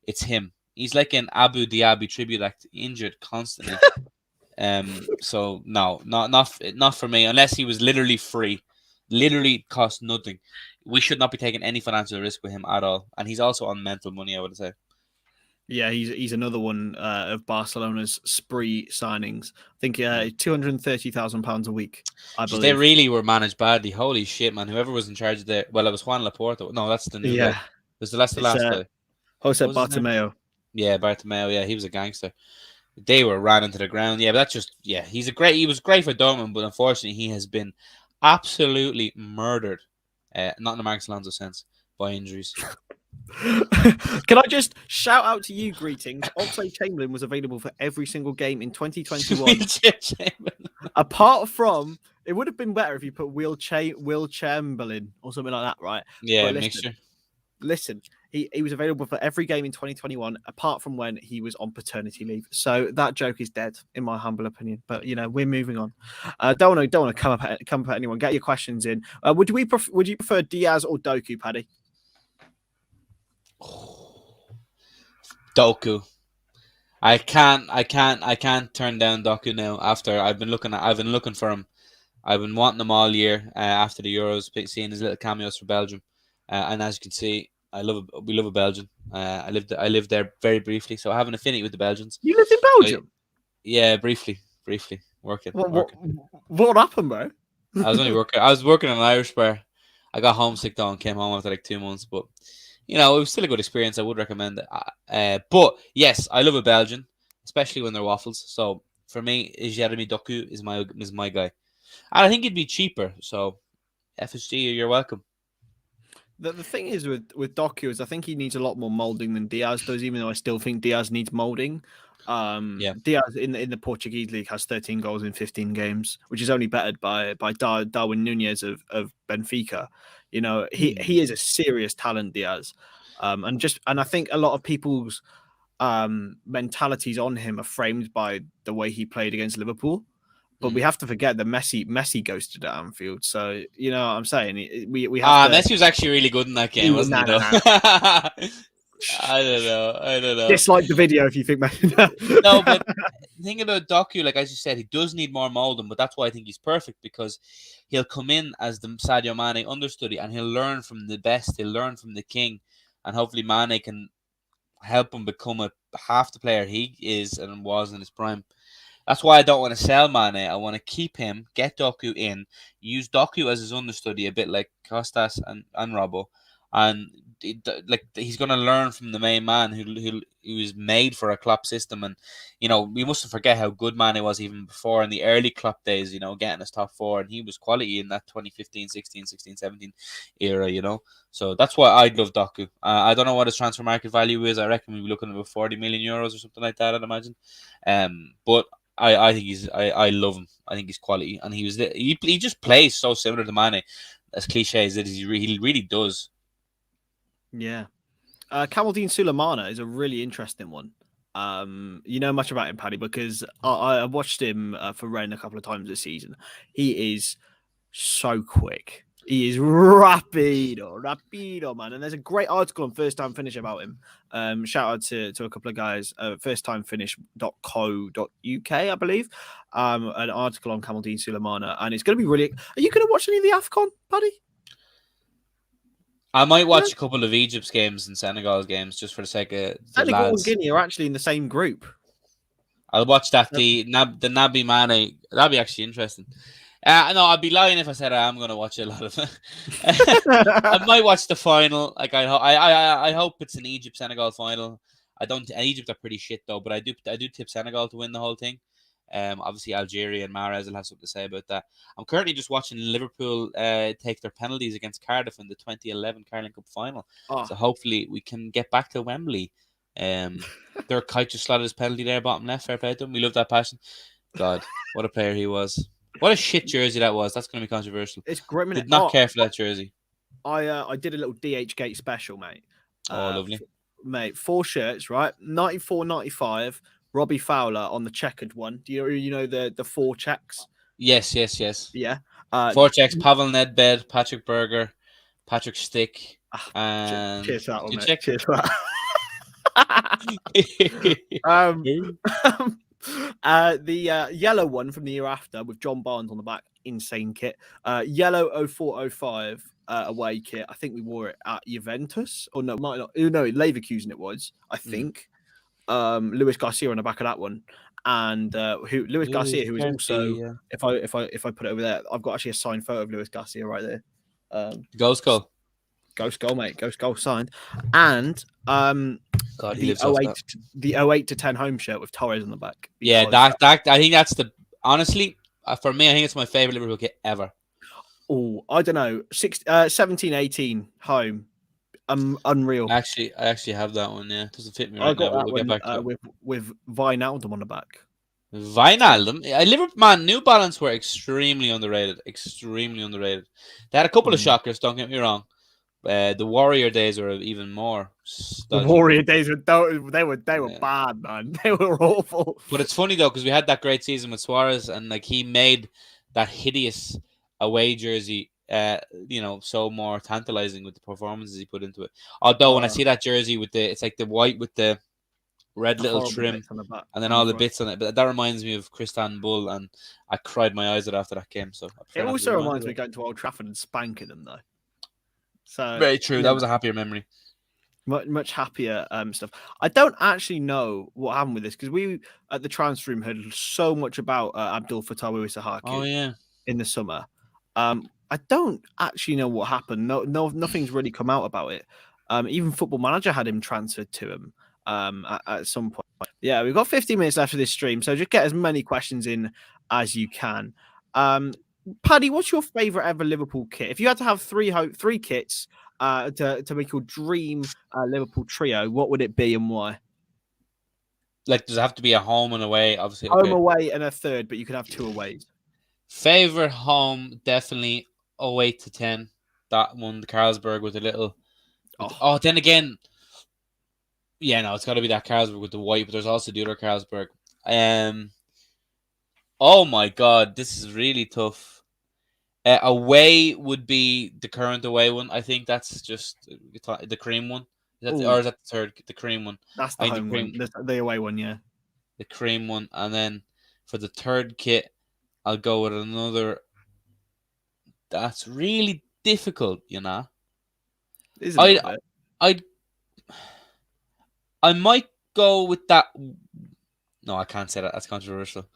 it's him. He's like an Abu Diaby tribute act, injured constantly. So no, not for me. Unless he was literally free, literally cost nothing. We should not be taking any financial risk with him at all. And he's also on mental money, I would say. Yeah, he's another one of Barcelona's spree signings. I think £230,000 a week, I believe. They really were managed badly. Holy shit, man. Whoever was in charge of it was Juan Laporta. No, that's the new guy. That's the last guy. Jose Bartomeu. Yeah, Bartomeu. Yeah, he was a gangster. They were ran into the ground. Yeah, but that's just, he was great for Dortmund, but unfortunately he has been absolutely murdered. Not in the Marcus Alonso sense, by injuries. Can I just shout out to you, greetings? Oxlade-Chamberlain was available for every single game in 2021. Apart from, it would have been better if you put Will Chamberlain or something like that, right? Yeah, mixture. Listen, he was available for every game in 2021, apart from when he was on paternity leave. So that joke is dead, in my humble opinion. But we're moving on. Don't want to come up at anyone. Get your questions in. Would you prefer Diaz or Doku, Paddy? Doku. I can't turn down Doku now. After I've been looking for him. I've been wanting him all year after the Euros, seeing his little cameos for Belgium. And as you can see, we love a Belgian. I lived there very briefly, so I have an affinity with the Belgians. You lived in Belgium? Yeah, briefly working. What happened, bro? I was working in an Irish bar. I got homesick though and came home after like 2 months, but it was still a good experience. I would recommend it. But yes, I love a Belgian, especially when they're waffles. So for me, Jeremy Doku is my guy. And I think it'd be cheaper. So FSG, you're welcome. The thing is with Doku is I think he needs a lot more molding than Diaz does, even though I still think Diaz needs molding. Diaz in the Portuguese league has 13 goals in 15 games, which is only bettered by Darwin Nunez of Benfica. He is a serious talent, Diaz. And I think a lot of people's mentalities on him are framed by the way he played against Liverpool. But we have to forget that Messi ghosted at Anfield. So, what I'm saying? We have Messi was actually really good in that game, wasn't he, though? I don't know. I don't know. Dislike the video if you think No, but thinking about Doku, like as you said, he does need more molding, but that's why I think he's perfect because he'll come in as the Sadio Mane understudy and he'll learn from the best. He'll learn from the king, and hopefully Mane can help him become half the player he is and was in his prime. That's why I don't want to sell Mane. I want to keep him, get Doku in, use Doku as his understudy, a bit like Costas and Robbo, and he's going to learn from the main man who was made for a Klopp system. And we mustn't forget how good Mane was even before in the early Klopp days. Getting us top four, and he was quality in that 2015, 16, 16, 17 era. So that's why I love Doku. I don't know what his transfer market value is. I reckon we'll be looking at about 40 million euros or something like that, I'd imagine. But I think I love him. I think he's quality, and he just plays so similar to Mane, as cliche as it is. He really does. Yeah. Kamaldeen Sulemana is a really interesting one. You know much about him, Paddy, because I watched him for Rennes a couple of times this season. He is so quick. He is rapido, man. And there's a great article on First Time Finish about him. Shout out to a couple of guys, firsttimefinish.co.uk, I believe. An article on Kamaldeen Sulemana, and it's going to be really. Are you going to watch any of the AFCON, Paddy? I might watch a couple of Egypt's games and Senegal's games just for the sake of the Senegal lads. and Guinea are actually in the same group. I'll watch that. The Naby Mane. That'd be actually interesting. No, I'd be lying if I said I am going to watch a lot of it. I might watch the final. Like I hope it's an Egypt Senegal final. Egypt are pretty shit though, but I do tip Senegal to win the whole thing. Obviously Algeria and Mahrez will have something to say about that. I'm currently just watching Liverpool take their penalties against Cardiff in the 2011 Carling Cup final. So hopefully we can get back to Wembley. Their kite just slotted his penalty there, bottom left. Fair play to him. We love that passion. God, what a player he was. What a shit jersey that was. That's going to be controversial. It's great. Did not care for that jersey. I did a little DH Gate special, mate. Lovely. Mate, 4 shirts, right? 94, 95. Robbie Fowler on the checkered one. Do you know the 4 checks? Yes. Yeah. 4 checks. Pavel Nedved, Patrick Berger, Patrick Stick, and cheers for that one, mate. Check. Cheers for that. The yellow one from the year after with John Barnes on the back, insane kit. Yellow 0405 away kit. I think we wore it at Juventus. Or no, might not. No, Leverkusen it was. I think. Luis Garcia on the back of that one, and Luis Garcia, who is also if I put it over there, I've got actually a signed photo of Luis Garcia right there. Ghost goal, mate, ghost goal signed, and God, the 08 to 10 home shirt with Torres on the back. Yeah, that I think that's honestly for me, I think it's my favorite Liverpool kit ever. Oh, I don't know, 17-18 home. Unreal. I actually have that one. Yeah, it doesn't fit me right now. But we'll get back to it. With Wijnaldum on the back. Wijnaldum, Liverpool, man, New Balance were extremely underrated. They had a couple of shockers. Don't get me wrong. The Warrior days were even more. The Warrior days were bad, man. They were awful. But it's funny though because we had that great season with Suarez, and like he made that hideous away jersey. So more tantalizing with the performances he put into it. Although when I see that jersey it's like the white with the red little trim and then all the bits on it. But that reminds me of Christian Bull, and I cried my eyes out after that game. So it also reminds me of going to Old Trafford and spanking them though. So very true. Yeah. That was a happier memory. Much happier stuff. I don't actually know what happened with this because we at the transfer room heard so much about Abdul Fattah Wissahaku. Oh yeah, in the summer. I don't actually know what happened. No, nothing's really come out about it. Even Football Manager had him transferred to him at some point. Yeah, we've got 15 minutes left of this stream, so just get as many questions in as you can. Paddy, what's your favourite ever Liverpool kit? If you had to have three kits to make your dream Liverpool trio, what would it be and why? Like, does it have to be a home and away? Obviously, home, away, and a third, but you can have 2 aways. Favorite home, definitely 08 to 10. That one, the Carlsberg with a little. Oh, then again, yeah, no, it's got to be that Carlsberg with the white, but there's also the other Carlsberg. Oh my God, this is really tough. Away would be the current away one. I think that's just the cream one. Oh, Is that the third, the cream one? that's I the think the home cream, one. The away one, yeah. the cream one, and then for the third kit, I'll go with another. That's really difficult, you know. It is a I little bit. I might go with that. No, I can't say that. That's controversial.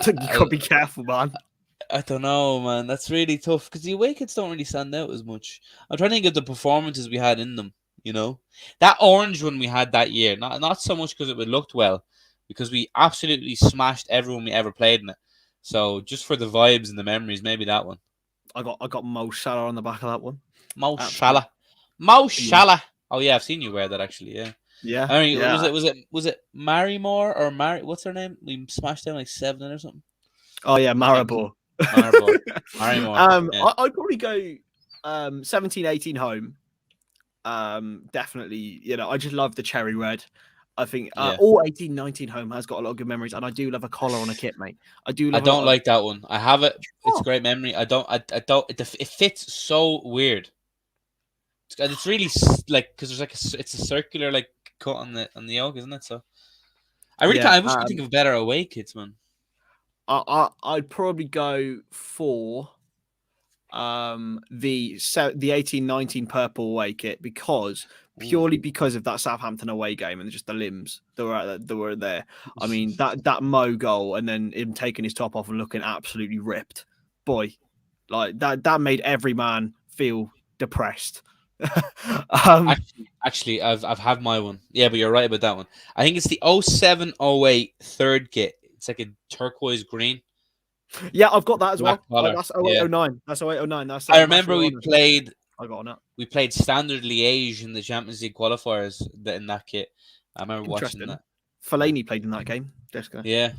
You I, gotta be careful, man. I don't know, man. That's really tough because the away kits don't really stand out as much. I'm trying to think of the performances we had in them. You know, that orange one we had that year. Not so much because it looked well, because we absolutely smashed everyone we ever played in it. So just for the vibes and the memories, maybe that one. I got Mo Salah on the back of that one. Mo Absolutely. Salah. Mo Yeah. Salah. Oh yeah, I've seen you wear that actually. Yeah. Yeah. I mean, Yeah. was it Marymore or Mary? What's her name? We smashed down like 7 or something. Oh yeah, Can't remember. Maribor. Marybor. Marymore. Yeah. I'd probably go 17, 18 home. Definitely, I just love the cherry red. I think Yeah. all 18, 19 home has got a lot of good memories, and I do love a collar on a kit, mate. I do I love a don't lot of. like that one. I have it. It's Oh, a great memory. I don't. I don't. It fits so weird. It's really like because there's like it's a circular like cut on the yoke, isn't it? So I really can't. yeah. I wish we could think of better away kits, man. I'd probably go for the 18-19 purple away kit purely because of that Southampton away game and just the limbs that were there. I mean that Mo goal and then him taking his top off and looking absolutely ripped, boy, like that made every man feel depressed. Actually, I've had my one. Yeah, but you're right about that one. I think it's the 07-08 third kit. It's like a turquoise green. Yeah, I've got that as Black well. collar. That's Yeah. 0809. That's 0809. That's I remember we Mascherano. played I got on that. we played Standard Liège in the Champions League qualifiers in that kit. I remember watching that. Fellaini played in that game. Jessica. Yeah.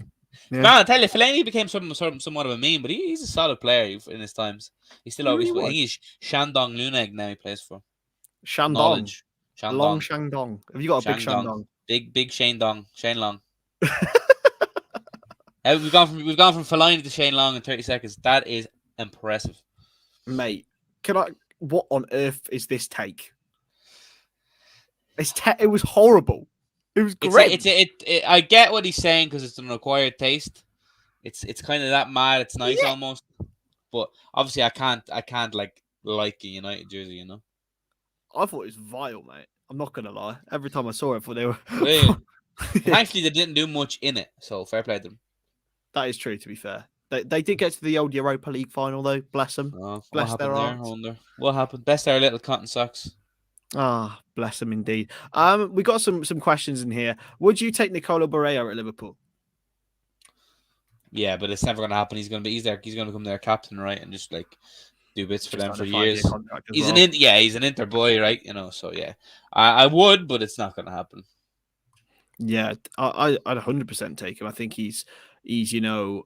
Yeah. Man, I tell you, Fellaini became somewhat of a meme, but he's a solid player in his times. He's still He always. really I was. think he's Shandong Luneng now. He plays for Shandong. Knowledge. Long Shandong. Shandong. Have you got a big Shandong? Big Shane Dong. Shane Long. We've gone from Fellaini to Shane Long in 30 seconds. That is impressive, Mate. What on earth is this take? It was horrible. It was great. I get what he's saying because it's an acquired taste. It's kind of that mad. It's nice almost, but obviously I can't like a United jersey, you know. I thought it was vile, mate. I'm not gonna lie. Every time I saw it, I thought they were. Really? Thankfully, they didn't do much in it, so fair play to them. That is true. To be fair, they did get to the old Europa League final, though. Bless them. Oh, Bless what their happened there? hearts. I wonder what happened. Best our little cotton socks. Ah, bless them indeed. We got some questions in here. Would you take Nicola Barella at Liverpool? Yeah, but it's never going to happen. He's going to become their captain, right, and just like do bits for them for years. He's an Inter boy, right? You know, so yeah, I would, but it's not going to happen. Yeah, I'd 100% take him. I think he's the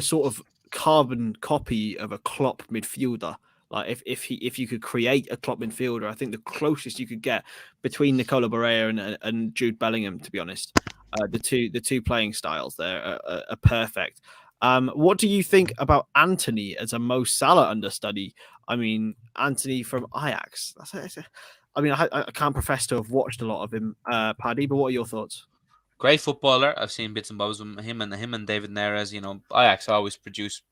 sort of carbon copy of a Klopp midfielder. Like if you could create a Klopp midfielder, I think the closest you could get between Nicola Barella and Jude Bellingham, to be honest, the two playing styles there are perfect. What do you think about Anthony as a Mo Salah understudy? I mean, Anthony from Ajax. I can't profess to have watched a lot of him, Paddy, but what are your thoughts? Great footballer. I've seen bits and bobs of him and David Neres. You know, Ajax always produce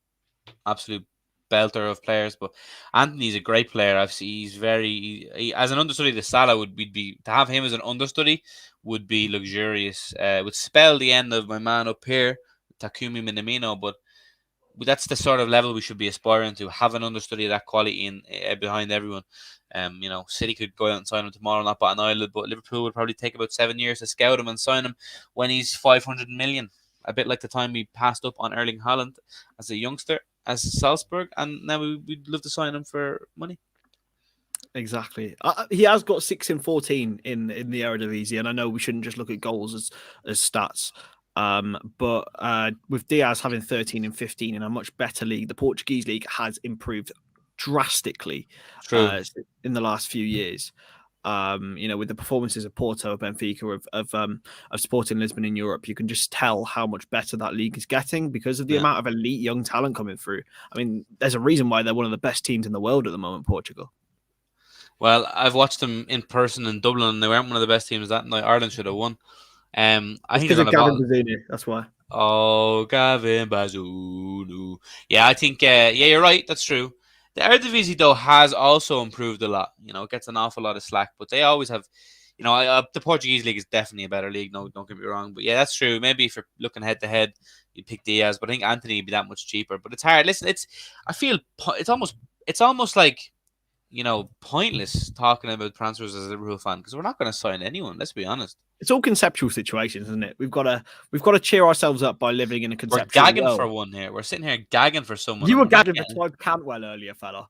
absolute belter of players, but Anthony's a great player. He's as an understudy to Salah would be to have him as an understudy would be luxurious. Would spell the end of my man up here, Takumi Minamino, but that's the sort of level we should be aspiring to. Have an understudy of that quality in behind everyone. City could go out and sign him tomorrow, not bat an eyelid, but Liverpool would probably take about 7 years to scout him and sign him when he's 500 million. A bit like the time we passed up on Erling Haaland as a youngster, as Salzburg, and now we'd love to sign him for money. Exactly. He has got 6 in 14 in the Eredivisie, and I know we shouldn't just look at goals as stats. But with Diaz having 13 and 15 in a much better league, the Portuguese league has improved drastically in the last few years. With the performances of Porto, Benfica, of Sporting Lisbon in Europe, you can just tell how much better that league is getting because of the amount of elite young talent coming through. I mean, there's a reason why they're one of the best teams in the world at the moment, Portugal. Well, I've watched them in person in Dublin, and they weren't one of the best teams that night. Ireland should have won. I It's think they're because going of to Gavin bottle. Bazunu. That's why. Oh, Gavin Bazunu. Yeah, I think. Yeah, you're right. That's true. The Eredivisie though has also improved a lot. It gets an awful lot of slack, but they always have. The Portuguese league is definitely a better league. No, don't get me wrong. But yeah, that's true. Maybe if you're looking head to head, you pick Diaz, but I think Anthony would be that much cheaper. But it's hard. Listen, I feel it's almost like pointless talking about transfers as a Liverpool fan because we're not going to sign anyone. Let's be honest. It's all conceptual situations, isn't it? We've got to cheer ourselves up by living in a We're conceptual gagging world. for one here. We're sitting here gagging for someone. You And were we're not gagging for getting. Todd Cantwell earlier, fella.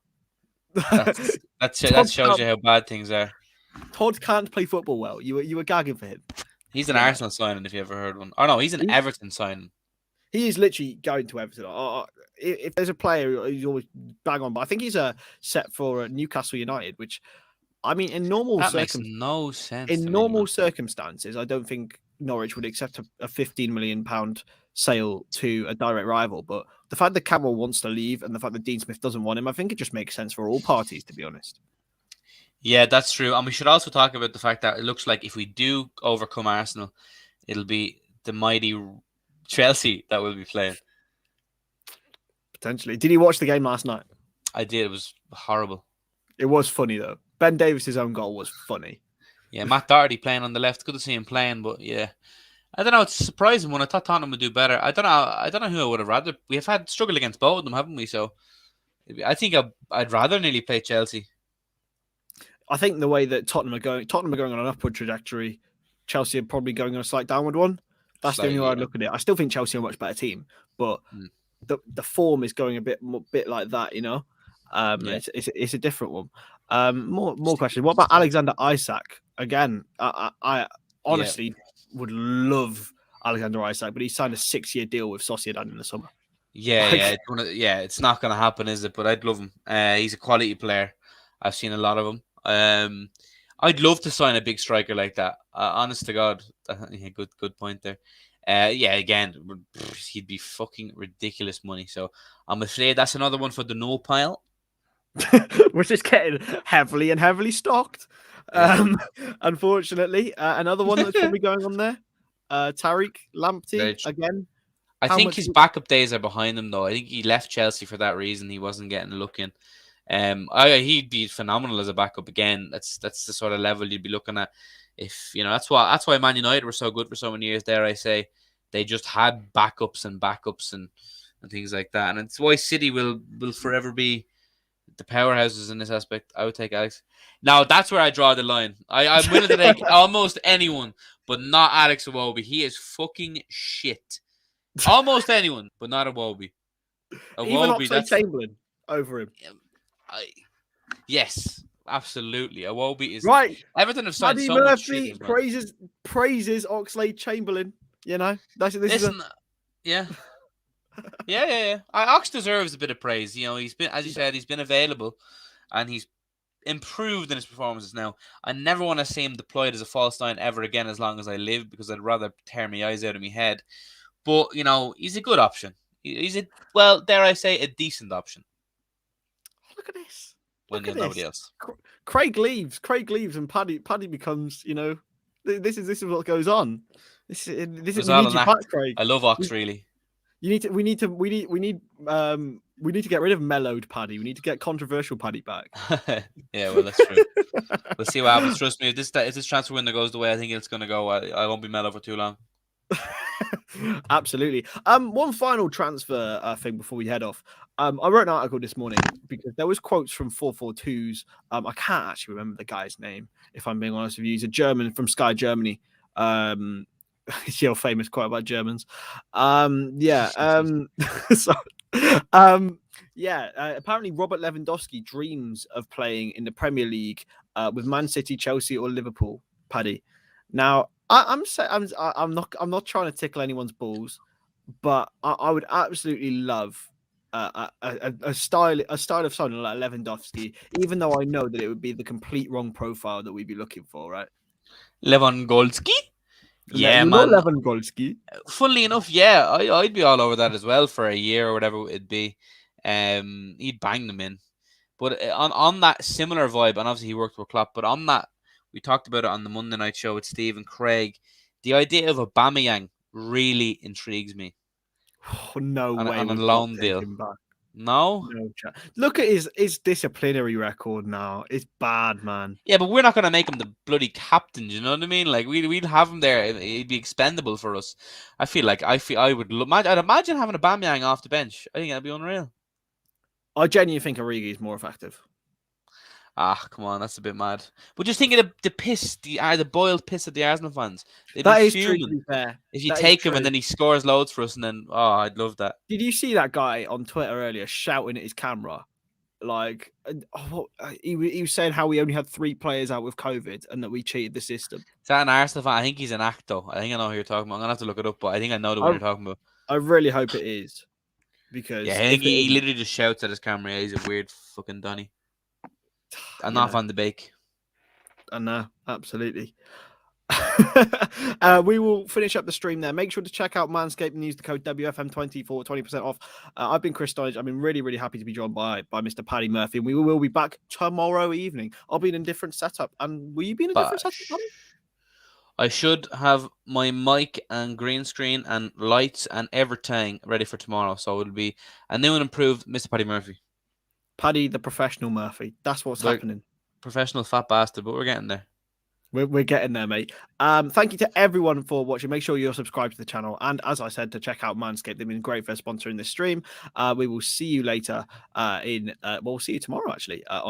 That shows you how bad things are. Todd can't play football well. You were gagging for him. He's an Arsenal signing, if you ever heard one. Oh no, he's an Everton signing. He is literally going to Everton. If there's a player he's always bang on, but I think he's set for Newcastle United, which I mean, in normal That makes no sense. in to normal me, circumstances, I don't think Norwich would accept a £15 million sale to a direct rival. But the fact that Campbell wants to leave and the fact that Dean Smith doesn't want him, I think it just makes sense for all parties, to be honest. Yeah, that's true. And we should also talk about the fact that it looks like if we do overcome Arsenal, it'll be the mighty Chelsea that will be playing. Potentially. Did you watch the game last night? I did. It was horrible. It was funny, though. Ben Davis's own goal was funny. Yeah, Matt Doherty playing on the left. Good to see him playing, but yeah. I don't know. It's surprising when I thought Tottenham would do better. I don't know who I would have rather. We have had struggle against both of them, haven't we? So I think I'd rather nearly play Chelsea. I think the way that Tottenham are going on an upward trajectory. Chelsea are probably going on a slight downward one. That's the only way I look at it. I still think Chelsea are a much better team, but the form is going a bit like that, It's a different one. More questions. What about Alexander Isak? Again, I honestly would love Alexander Isak, but he signed a 6-year deal with Sociedad in the summer. Yeah. It's not going to happen, is it? But I'd love him. He's a quality player. I've seen a lot of him. I'd love to sign a big striker like that. Honest to God, good point there. Again, he'd be fucking ridiculous money. So I'm afraid that's another one for the no pile. We're just getting heavily stocked. Unfortunately, another one that's probably going on there. Tariq Lamptey again. I think his backup days are behind him, though. I think he left Chelsea for that reason. He wasn't getting a look in. He'd be phenomenal as a backup again. That's the sort of level you'd be looking at. If that's why Man United were so good for so many years. Dare I say, they just had backups and things like that, and it's why City will forever be the powerhouses in this aspect. I would take Alex. Now that's where I draw the line. I'm willing to take almost anyone, but not Alex Iwobi. He is fucking shit. Almost anyone, but not Iwobi. Even Oxlade-Chamberlain over him. Yes, absolutely. Iwobi is right. Everton have signed Paddy so Murphy much shit, praises Oxlade-Chamberlain. Yeah. Ox deserves a bit of praise. He's been, as you said, he's been available, and he's improved in his performances. Now, I never want to see him deployed as a false nine ever again, as long as I live, because I'd rather tear my eyes out of my head. But he's a good option. He's dare I say, a decent option. Look at this. When there's nobody else. Craig leaves, and Paddy becomes. This is what goes on. This is all an act. Craig. I love Ox really. We need to get rid of mellowed Paddy. We need to get controversial Paddy back. Yeah, well, that's true. We'll see what happens. Trust me, if this transfer window goes the way I think it's going to go, I won't be mellow for too long. Absolutely. One final transfer thing before we head off. I wrote an article this morning because there was quotes from 442's. I can't actually remember the guy's name, if I'm being honest with you. He's a German from Sky Germany. It's your famous quote about Germans. Apparently Robert Lewandowski dreams of playing in the Premier League with Man City, Chelsea, or Liverpool. Paddy. Now, I'm not trying to tickle anyone's balls, but I would absolutely love a style of signing like Lewandowski, even though I know that it would be the complete wrong profile that we'd be looking for, right? Lewandowski? Yeah, man. Lewandowski. Funnily enough, yeah, I'd be all over that as well for a year or whatever it'd be. He'd bang them in. But on that similar vibe, and obviously he worked with Klopp, but on that, we talked about it on the Monday night show with Steve and Craig. The idea of Aubameyang really intrigues me Oh, no way on a we can't loan take deal. him back. No? No chance. Look at his disciplinary record now. It's bad, man. Yeah, but we're not going to make him the bloody captain. Do you know what I mean? Like we'd have him there. He'd be expendable for us. I feel I would. I'd imagine having a Aubameyang off the bench. I think that'd be unreal. I genuinely think Origi is more effective. Ah, come on, that's a bit mad. But just think of the piss, the boiled piss of the Arsenal fans. They'd That be is true, to fuming be fair. if you That is take him true. and then he scores loads for us, and then I'd love that. Did you see that guy on Twitter earlier shouting at his camera? Like, he was saying how we only had 3 players out with COVID and that we cheated the system. Is that an Arsenal fan? I think he's an actor. I think I know who you're talking about. I'm gonna have to look it up, but I think I know the one you're talking about. I really hope it is, because Yeah, I think he literally just shouts at his camera. Yeah, he's a weird fucking Donny. Enough on the bake. I know, absolutely. We will finish up the stream there. Make sure to check out Manscaped and use the code WFM20 for 20% off. I've been Chris Stonadge. I've been really, really happy to be joined by Mr. Paddy Murphy, and we will be back tomorrow evening. I'll be in a different setup, and will you be in a different setup, Paddy? I should have my mic and green screen and lights and everything ready for tomorrow, so it'll be a new and improved Mr. Paddy Murphy. Paddy, the professional Murphy. That's what's happening. Professional fat bastard, but we're getting there. We're getting there, mate. Thank you to everyone for watching. Make sure you're subscribed to the channel. And as I said, to check out Manscaped. They've been great for sponsoring this stream. We will see you later we'll see you tomorrow, actually, on